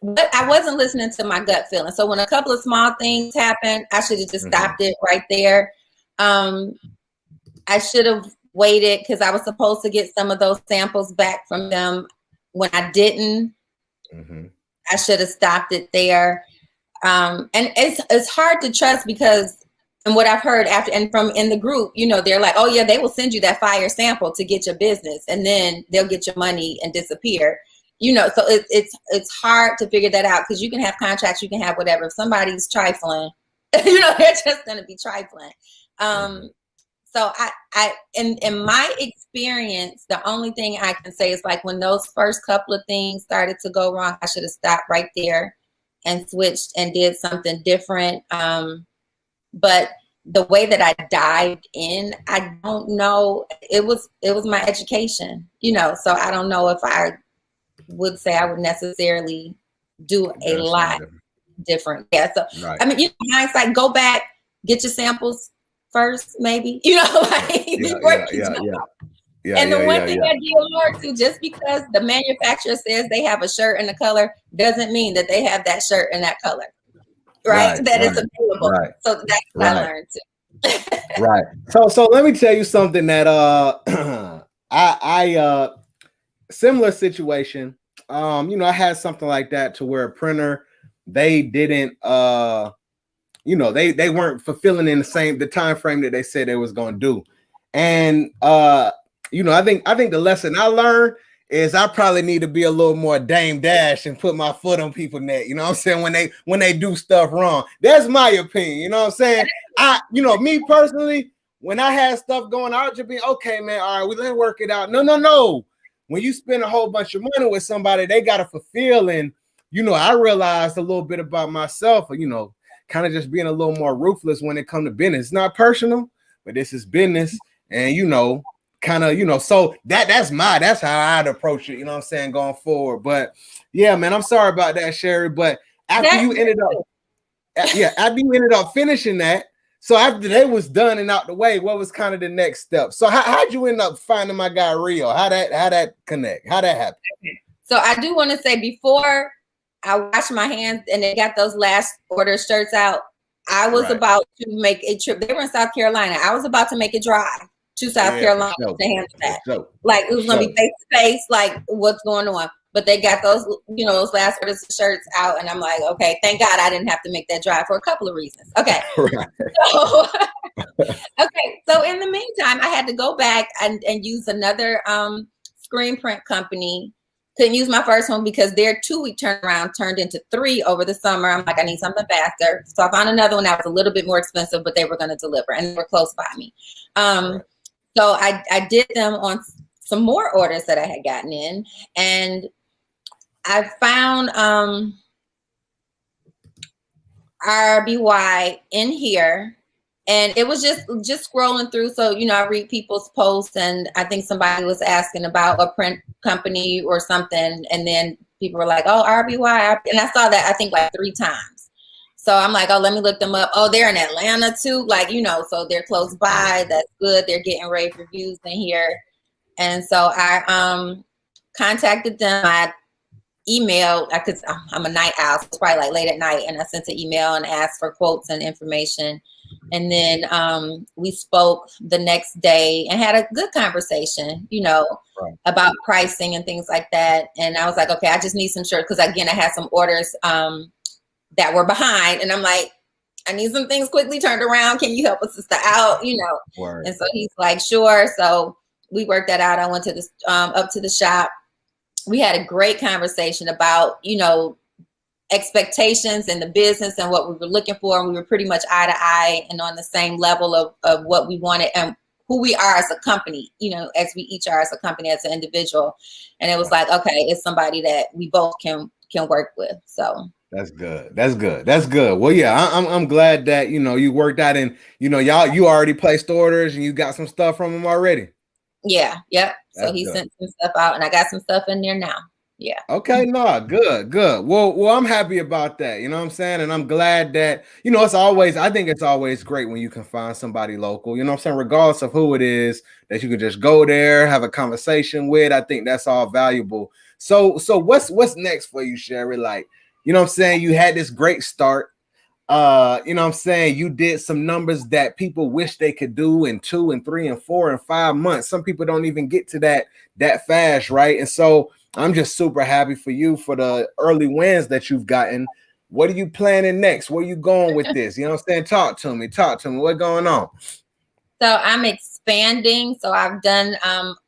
but I wasn't listening to my gut feeling. So when a couple of small things happened, I should have just stopped it right there. I should have waited because I was supposed to get some of those samples back from them. When I didn't, I should have stopped it there. And it's hard to trust because, and what I've heard after and from in the group, they're like, oh yeah, they will send you that fire sample to get your business, and then they'll get your money and disappear. So it's hard to figure that out because you can have contracts, you can have whatever. If somebody's trifling, they're just going to be trifling. So I in my experience, the only thing I can say is like when those first couple of things started to go wrong, I should have stopped right there and switched and did something different. But the way that I dived in, I don't know. It was my education, so I don't know if I would say I would necessarily do a lot different. Yeah. So right. I mean, in hindsight, go back, get your samples first, maybe. And the one thing I did learn too, just because the manufacturer says they have a shirt in a color doesn't mean that they have that shirt in that color. Right? That it's available. Right. So that's what I learned too. Right. So let me tell you something that I similar situation. I had something like that to where a printer, they didn't they weren't fulfilling in the time frame that they said they was going to do. And I think the lesson I learned is I probably need to be a little more Dame Dash and put my foot on people's neck. You know what I'm saying? When they do stuff wrong. That's my opinion. You know what I'm saying? Me personally, when I had stuff going, I would just be okay, man. All right, let's work it out. No. When you spend a whole bunch of money with somebody, they got to fulfill. And, I realized a little bit about myself, kind of just being a little more ruthless when it comes to business. It's not personal, but this is business. And, so that's how I'd approach it, going forward. But yeah, man, I'm sorry about that, Shari. But after you ended up finishing that, so after they was done and out the way, what was kind of the next step? So how'd you end up finding my guy Rio? How that connect? How that happen? So I do want to say before I washed my hands and they got those last order shirts out, I was about to make a trip. They were in South Carolina. I was about to make a drive to South Carolina to handle that. Like it was going to be face to face, like what's going on. But they got those, those last orders of shirts out. And I'm like, okay, thank God I didn't have to make that drive for a couple of reasons. Okay. Right. So in the meantime, I had to go back and use another screen print company. Couldn't use my first one because their 2-week turnaround turned into 3 over the summer. I'm like, I need something faster. So I found another one that was a little bit more expensive, but they were going to deliver and they were close by me. So I did them on some more orders that I had gotten in, and I found RBY in here, and it was just scrolling through. So, I read people's posts, and I think somebody was asking about a print company or something, and then people were like, oh, RBY, and I saw that I think like 3 times. So I'm like, oh, let me look them up. Oh, they're in Atlanta too. Like, so they're close by. That's good. They're getting rave reviews in here. And so I contacted them. I emailed, because I'm a night owl, so it's probably like late at night, and I sent an email and asked for quotes and information. And then we spoke the next day and had a good conversation, you know, about pricing and things like that. And I was like, okay, I just need some shirts, because again, I had some orders that were behind, and I'm like, I need some things quickly turned around. Can you help us sister out? You know, and so he's like, sure. So we worked that out. I went to this up to the shop. We had a great conversation about, you know, expectations in the business and what we were looking for. And we were pretty much eye to eye and on the same level of what we wanted and who we are as a company, you know, as we each are as a company, as an individual. And it was like, okay, it's somebody that we both can work with. So that's good. That's good. That's good. Well, yeah, I'm glad that, you know, you worked out, and, you know, you already placed orders and you got some stuff from him already. Yeah. Yep. So he sent some stuff out, and I got some stuff in there now. Yeah. Okay. No, good. Well, I'm happy about that. You know what I'm saying? And I'm glad that, you know, I think it's always great when you can find somebody local, you know what I'm saying? Regardless of who it is, that you can just go there, have a conversation with. I think that's all valuable. So what's next for you, Shari? Like, you know what I'm saying? You had this great start. You know what I'm saying? You did some numbers that people wish they could do in 2 and 3 and 4 and 5 months. Some people don't even get to that fast, right? And so I'm just super happy for you for the early wins that you've gotten. What are you planning next? Where are you going with this? You know what I'm saying? Talk to me. What's going on? So I'm expanding. So I've done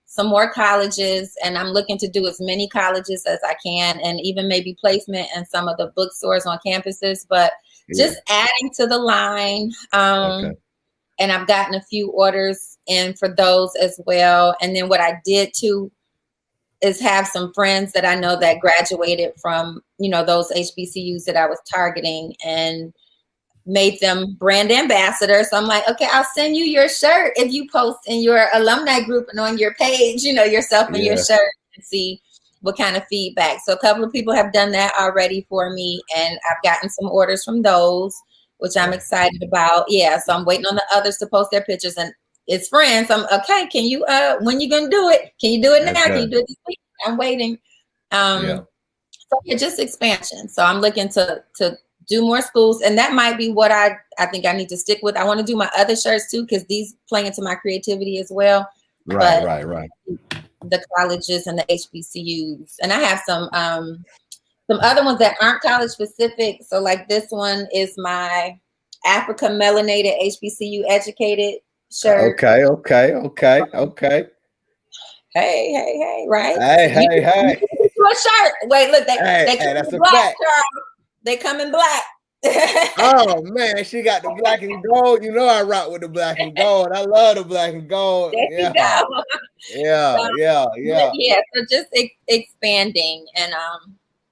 some more colleges, and I'm looking to do as many colleges as I can, and even maybe placement in some of the bookstores on campuses, but just adding to the line. And I've gotten a few orders in for those as well. And then what I did too is have some friends that I know that graduated from, you know, those HBCUs that I was targeting, and made them brand ambassadors. So I'm like, okay, I'll send you your shirt if you post in your alumni group and on your page, you know, yourself and your shirt, and see what kind of feedback. So a couple of people have done that already for me, and I've gotten some orders from those, which I'm excited about. Yeah. So I'm waiting on the others to post their pictures, and it's friends. I'm okay. Can you, when you gonna do it? Can you do it now? Can you do it this week? I'm waiting. So yeah, just expansion. So I'm looking to do more schools, and that might be what I think I need to stick with. I want to do my other shirts too, because these play into my creativity as well. Right. The colleges and the HBCUs, and I have some other ones that aren't college specific. So like this one is my Africa melanated HBCU educated shirt. Okay. Hey, right? Hey. A shirt. Wait, look, they come that's in a black, fact. Charles. They come in black. Oh man, she got the black and gold. You know I rock with the black and gold. I love the black and gold. There you go. Yeah. So just expanding, and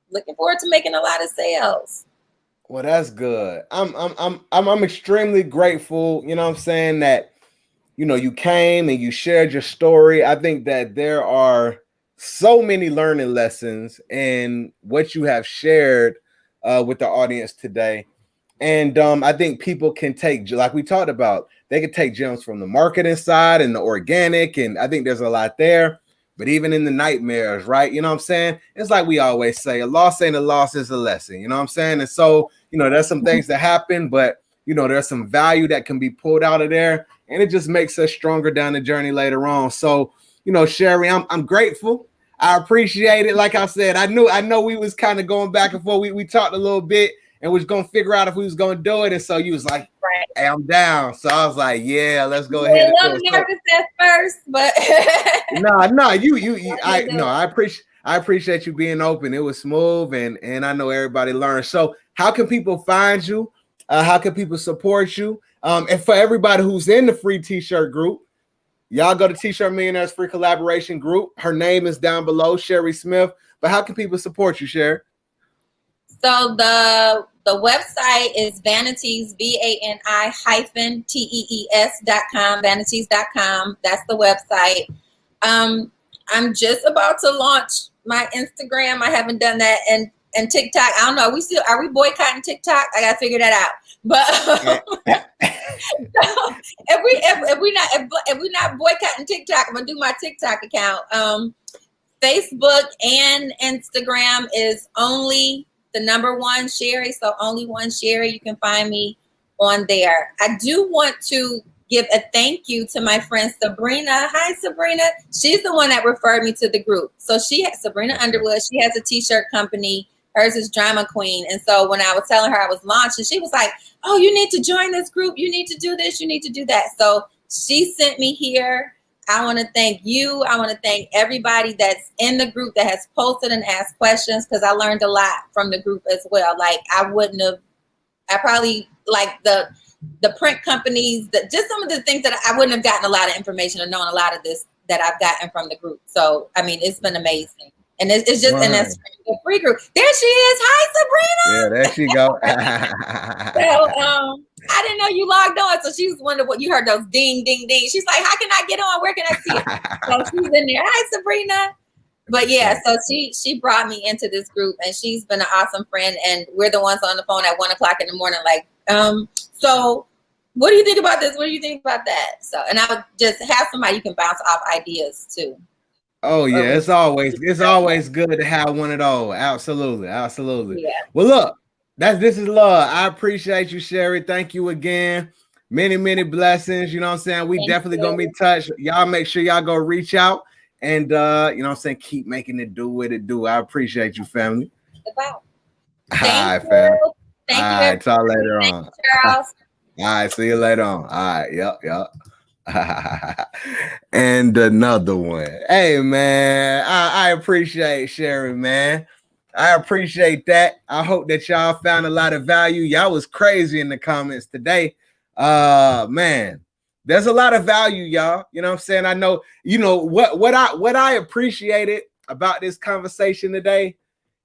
looking forward to making a lot of sales. Well, that's good. I'm extremely grateful. You know what I'm saying, that, you know, you came and you shared your story. I think that there are so many learning lessons in what you have shared with the audience today. And I think people can take, like we talked about, they can take gems from the marketing side and the organic. And I think there's a lot there. But even in the nightmares, right? You know what I'm saying? It's like we always say, a loss ain't a loss, is a lesson. You know what I'm saying? And so, you know, there's some things that happen, but, you know, there's some value that can be pulled out of there. And it just makes us stronger down the journey later on. So, you know, Shari, I'm grateful. I appreciate it. Like I said, I know we was kind of going back and forth. We talked a little bit and was going to figure out if we was going to do it. And so you was like, hey, I'm down. So I was like, yeah, let's go ahead. I'm nervous at first, but I appreciate you being open. It was smooth, and I know everybody learned. So how can people find you? How can people support you? And for everybody who's in the free t-shirt group, y'all go to T-Shirt Millionaires free collaboration group. Her name is down below, Shari Smith. But how can people support you, Shari? So the website is Vani-Tees, VANI-TEES.com, Vani-Tees.com. That's the website. I'm just about to launch my Instagram. I haven't done that, and TikTok. I don't know. Are we boycotting TikTok? I gotta figure that out. But if we're not boycotting TikTok, I'm gonna do my TikTok account. Facebook and Instagram is only the number one Shari. So only one Shari. You can find me on there. I do want to give a thank you to my friend Sabrina. Hi, Sabrina. She's the one that referred me to the group. So Sabrina Underwood. She has a t-shirt company. Hers is Drama Queen. And so when I was telling her I was launching, she was like, oh, you need to join this group. You need to do this. You need to do that. So she sent me here. I want to thank you. I want to thank everybody that's in the group that has posted and asked questions, because I learned a lot from the group as well. Like I probably like the print companies, that just some of the things that I wouldn't have gotten a lot of information or known a lot of this that I've gotten from the group. So, I mean, it's been amazing. And it's just, and that's a free group. There she is. Hi, Sabrina. Yeah, there she go. So, I didn't know you logged on. So she was wondering what you heard, those ding, ding, ding. She's like, how can I get on? Where can I see it? So she's in there. Hi, Sabrina. But yeah, so she brought me into this group, and she's been an awesome friend. And we're the ones on the phone at 1 o'clock in the morning, like, so what do you think about this? What do you think about that? So, and I would just have somebody you can bounce off ideas too. Oh yeah, it's always good to have one of those. Absolutely. Yeah. Well, look, this is love. I appreciate you, Shari. Thank you again. Many blessings. You know what I'm saying? We definitely gonna be touched. Y'all make sure y'all go reach out and you know what I'm saying, keep making it do what it do. I appreciate you, family. All right, fam. Thank you. All right, talk later on. You, Charles. All right, see you later on. All right, yep. And another one. Hey, man, I appreciate Shari, man. I appreciate that. I hope that y'all found a lot of value. Y'all was crazy in the comments today. Man, there's a lot of value, y'all. You know what I'm saying? I know, you know, what I appreciated about this conversation today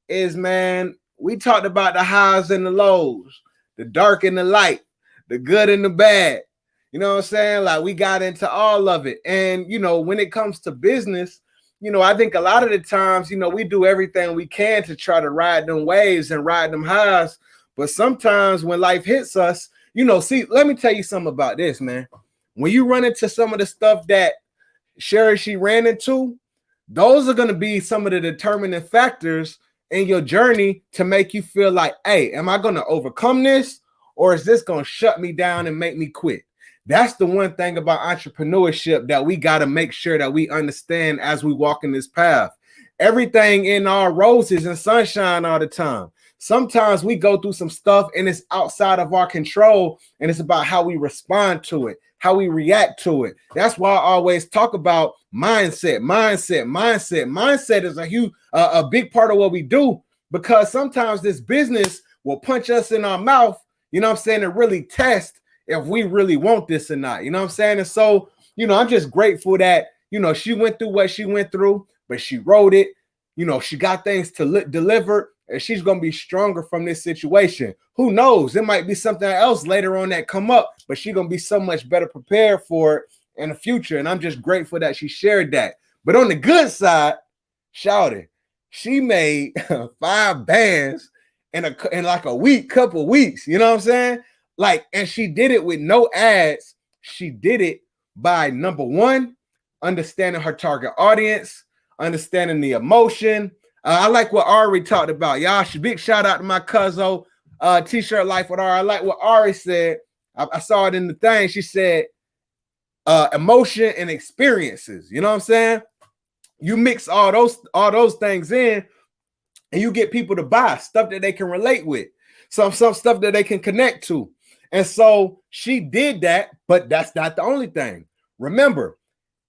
is, man, we talked about the highs and the lows, the dark and the light, the good and the bad. You know what I'm saying? Like, we got into all of it. And, you know, when it comes to business, you know, I think a lot of the times, you know, we do everything we can to try to ride them waves and ride them highs. But sometimes when life hits us, you know, see, let me tell you something about this, man. When you run into some of the stuff that she ran into, those are going to be some of the determining factors in your journey to make you feel like, hey, am I going to overcome this, or is this going to shut me down and make me quit? That's the one thing about entrepreneurship that we got to make sure that we understand as we walk in this path. Everything in our roses and sunshine all the time. Sometimes we go through some stuff and it's outside of our control, and it's about how we respond to it, how we react to it. That's why I always talk about mindset. Mindset is a big part of what we do, because sometimes this business will punch us in our mouth, you know what I'm saying, and really test if we really want this or not, you know what I'm saying? And so, you know, I'm just grateful that, you know, she went through what she went through, but she wrote it, you know, she got things to deliver, and she's going to be stronger from this situation. Who knows? It might be something else later on that come up, but she's going to be so much better prepared for it in the future. And I'm just grateful that she shared that. But on the good side, shouted, she made 5 bands in like a week, couple weeks, you know what I'm saying? Like, and she did it with no ads. She did it by, number one, understanding her target audience, understanding the emotion. I like what Ari talked about. Y'all, big shout out to my cousin, T-shirt Life with Ari. I like what Ari said. I saw it in the thing. She said, emotion and experiences. You know what I'm saying? You mix all those things in, and you get people to buy stuff that they can relate with, some stuff that they can connect to. And so she did that, but that's not the only thing. Remember,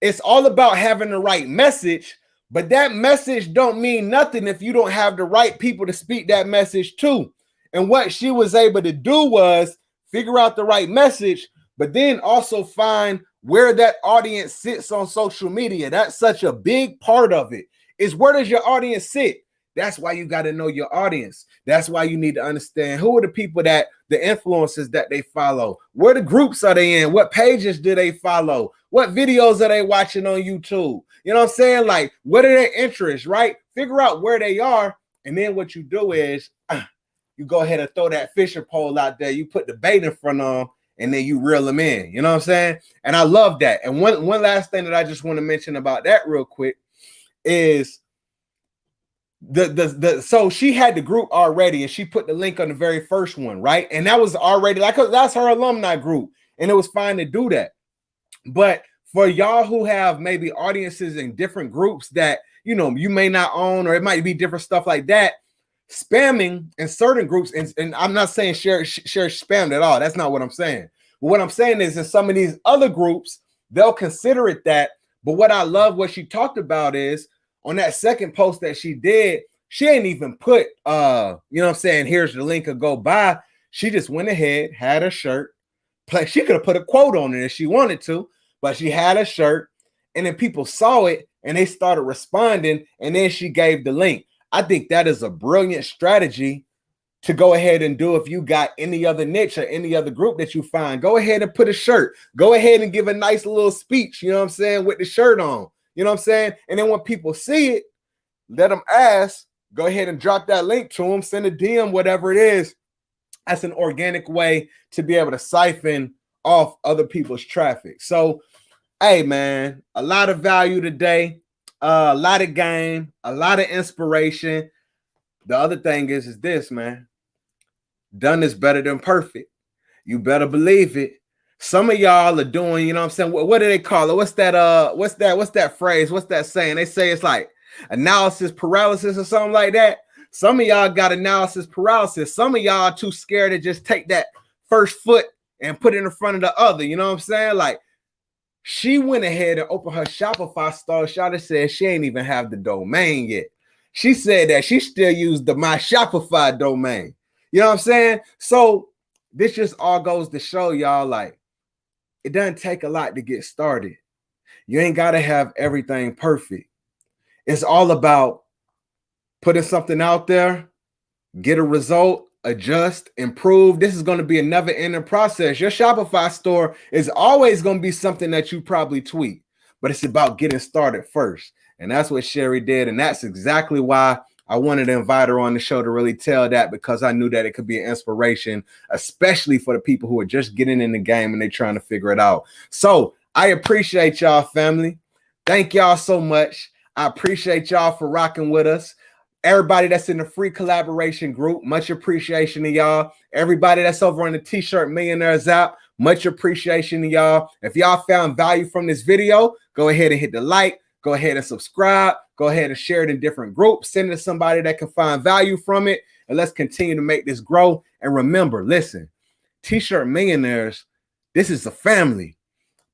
it's all about having the right message, but that message don't mean nothing if you don't have the right people to speak that message to. And what she was able to do was figure out the right message, but then also find where that audience sits on social media. That's such a big part of it, is where does your audience sit? That's why you got to know your audience. That's why you need to understand who are the people that the influencers that they follow. Where the groups are they in? What pages do they follow? What videos are they watching on YouTube? You know what I'm saying? Like, what are their interests, right? Figure out where they are. And then what you do is you go ahead and throw that fishing pole out there. You put the bait in front of them, and then you reel them in. You know what I'm saying? And I love that. And one last thing that I just want to mention about that real quick is so she had the group already, and she put the link on the very first one, right? And that was already like, that's her alumni group, and it was fine to do that. But for y'all who have maybe audiences in different groups that, you know, you may not own, or it might be different stuff like that, spamming in certain groups, and I'm not saying share spam at all. That's not what I'm saying. But what I'm saying is in some of these other groups, they'll consider it that. But what I love, what she talked about is on that second post that she did, she ain't even put, you know what I'm saying, here's the link to go buy. She just went ahead, had a shirt. She could have put a quote on it if she wanted to, but she had a shirt, and then people saw it and they started responding, and then she gave the link. I think that is a brilliant strategy to go ahead and do. If you got any other niche or any other group that you find, go ahead and put a shirt. Go ahead and give a nice little speech, you know what I'm saying, with the shirt on. You know what I'm saying? And then when people see it, let them ask, go ahead and drop that link to them, send a DM, whatever it is. That's an organic way to be able to siphon off other people's traffic. So, hey, man, a lot of value today, a lot of game, a lot of inspiration. The other thing is this, man. Done is better than perfect. You better believe it. Some of y'all are doing, you know what I'm saying? What do they call it? What's that phrase? What's that saying? They say it's like analysis paralysis or something like that. Some of y'all got analysis paralysis. Some of y'all are too scared to just take that first foot and put it in front of the other. You know what I'm saying? Like, she went ahead and opened her Shopify store. Shawty said she ain't even have the domain yet. She said that she still used the My Shopify domain. You know what I'm saying? So this just all goes to show y'all, like, it doesn't take a lot to get started. You ain't got to have everything perfect. It's all about putting something out there, get a result, adjust, improve. This is going to be a never-ending process. Your Shopify store is always going to be something that you probably tweak, but it's about getting started first. And that's what Shari did. And that's exactly why I wanted to invite her on the show to really tell that, because I knew that it could be an inspiration, especially for the people who are just getting in the game and they're trying to figure it out. So I appreciate y'all, family. Thank y'all so much. I appreciate y'all for rocking with us. Everybody that's in the free collaboration group, much appreciation to y'all. Everybody that's over on the T-Shirt Millionaires app, much appreciation to y'all. If y'all found value from this video, go ahead and hit the like. Go ahead and subscribe. Go ahead and share it in different groups. Send it to somebody that can find value from it. And let's continue to make this grow. And remember, listen, T-Shirt Millionaires, this is a family.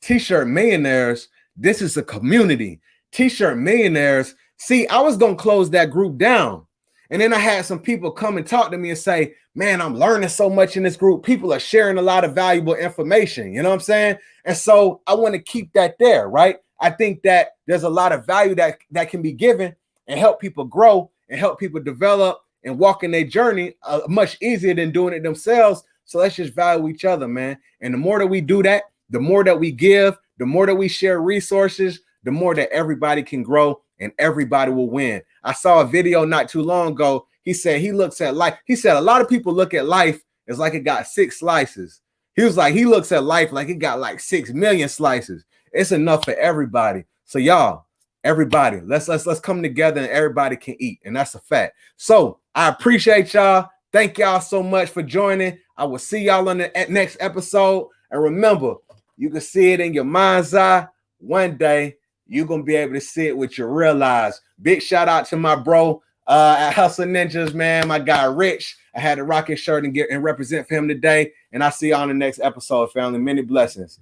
T-Shirt Millionaires, this is a community. T-Shirt Millionaires, see, I was going to close that group down. And then I had some people come and talk to me and say, man, I'm learning so much in this group. People are sharing a lot of valuable information. You know what I'm saying? And so I want to keep that there, right? I think that there's a lot of value that can be given and help people grow and help people develop and walk in their journey much easier than doing it themselves. So let's just value each other, man. And the more that we do that, the more that we give, the more that we share resources, the more that everybody can grow and everybody will win. I saw a video not too long ago. He said he looks at life. He said a lot of people look at life as like it got 6 slices. He was like, he looks at life like it got like 6 million slices. It's enough for everybody. So y'all, everybody, let's come together and everybody can eat. And that's a fact. So I appreciate y'all. Thank y'all so much for joining. I will see y'all on the next episode. And remember, you can see it in your mind's eye. One day, you're going to be able to see it with your real eyes. Big shout out to my bro at Hustle Ninjas, man. My guy, Rich. I had to rock his shirt and represent for him today. And I'll see y'all on the next episode, family. Many blessings.